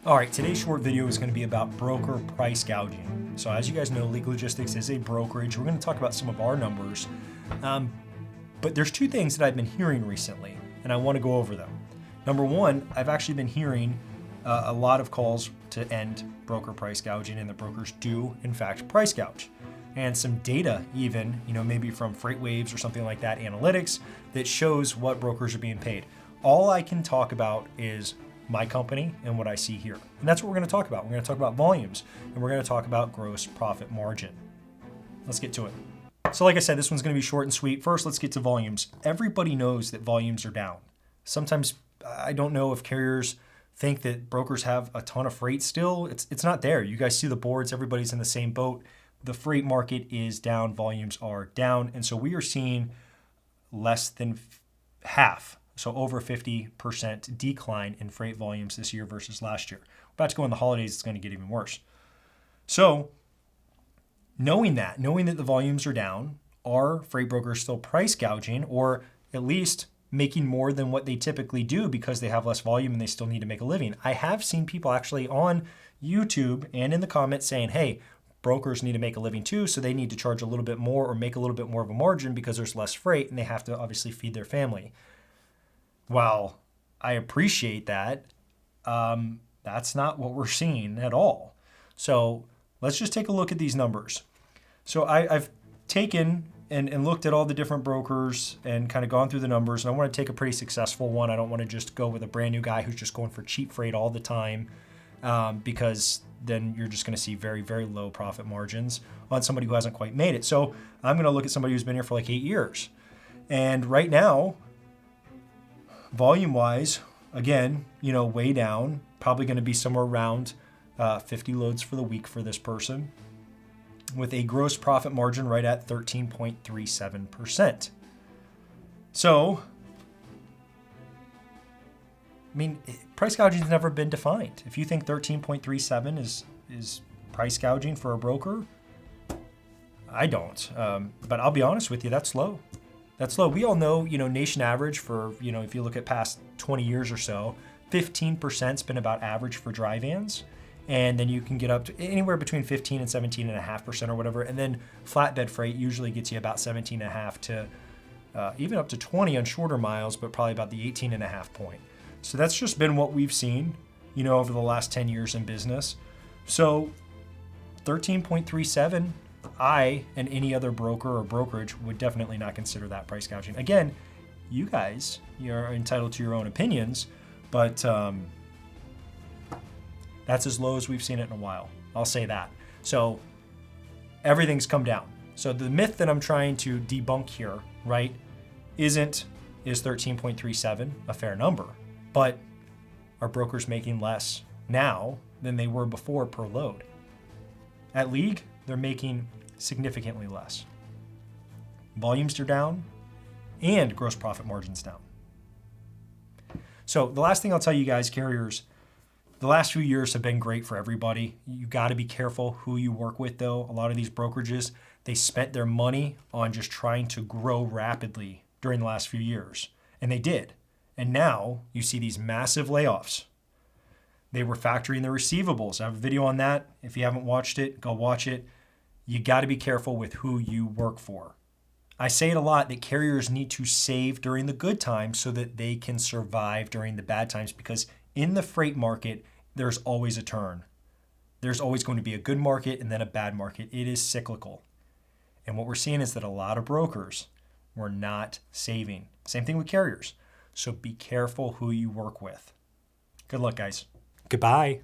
All right, today's short video is going to be about broker price gouging. So as you guys know, Legal Logistics is a brokerage. We're going to talk about some of our numbers. But there's two things that I've been hearing recently, and I want to go over them. Number one, I've actually been hearing a lot of calls to end broker price gouging, and the brokers do, in fact, price gouge. And some data even, maybe from Freight Waves or something like that, analytics, that shows what brokers are being paid. All I can talk about is my company and what I see here. And that's what we're going to talk about. We're going to talk about volumes, and we're going to talk about gross profit margin. Let's get to it. So like I said, this one's going to be short and sweet. First, let's get to volumes. Everybody knows that volumes are down. Sometimes I don't know if carriers think that brokers have a ton of freight still. It's not there. You guys see the boards. Everybody's in the same boat. The freight market is down. Volumes are down. And so we are seeing less than half, so over 50% decline in freight volumes this year versus last year. We're about to go in the holidays, it's going to get even worse. So knowing that the volumes are down, are freight brokers still price gouging, or at least making more than what they typically do because they have less volume and they still need to make a living? I have seen people actually on YouTube and in the comments saying, hey, brokers need to make a living too, so they need to charge a little bit more or make a little bit more of a margin because there's less freight and they have to obviously feed their family. While I appreciate that, that's not what we're seeing at all. So let's just take a look at these numbers. So I've taken and looked at all the different brokers and kind of gone through the numbers, and I want to take a pretty successful one. I don't want to just go with a brand new guy who's just going for cheap freight all the time, because then you're just going to see very, very low profit margins on somebody who hasn't quite made it. So I'm going to look at somebody who's been here for like 8 years. And right now, volume-wise, again, way down, probably going to be somewhere around 50 loads for the week for this person, with a gross profit margin right at 13.37%. So, price gouging has never been defined. If you think 13.37 is price gouging for a broker, I don't. But I'll be honest with you, that's low. That's low. We all know, nation average for, if you look at past 20 years or so, 15%'s been about average for dry vans. And then you can get up to anywhere between 15 and 17.5% or whatever. And then flatbed freight usually gets you about 17.5 to even up to 20 on shorter miles, but probably about the 18.5 point. So that's just been what we've seen, over the last 10 years in business. So 13.37, I and any other broker or brokerage would definitely not consider that price gouging. Again, you guys, you're entitled to your own opinions, but that's as low as we've seen it in a while. I'll say that. So everything's come down. So the myth that I'm trying to debunk here, right, is 13.37 a fair number? But are brokers making less now than they were before per load? At League, they're making significantly less. Volumes are down and gross profit margin's down. So the last thing I'll tell you guys, carriers, the last few years have been great for everybody. You got to be careful who you work with, though. A lot of these brokerages, they spent their money on just trying to grow rapidly during the last few years, and they did. And now you see these massive layoffs. They were factoring their receivables. I have a video on that. If you haven't watched it, go watch it. You got to be careful with who you work for. I say it a lot that carriers need to save during the good times so that they can survive during the bad times, because in the freight market, there's always a turn. There's always going to be a good market and then a bad market. It is cyclical. And what we're seeing is that a lot of brokers were not saving. Same thing with carriers. So be careful who you work with. Good luck, guys. Goodbye.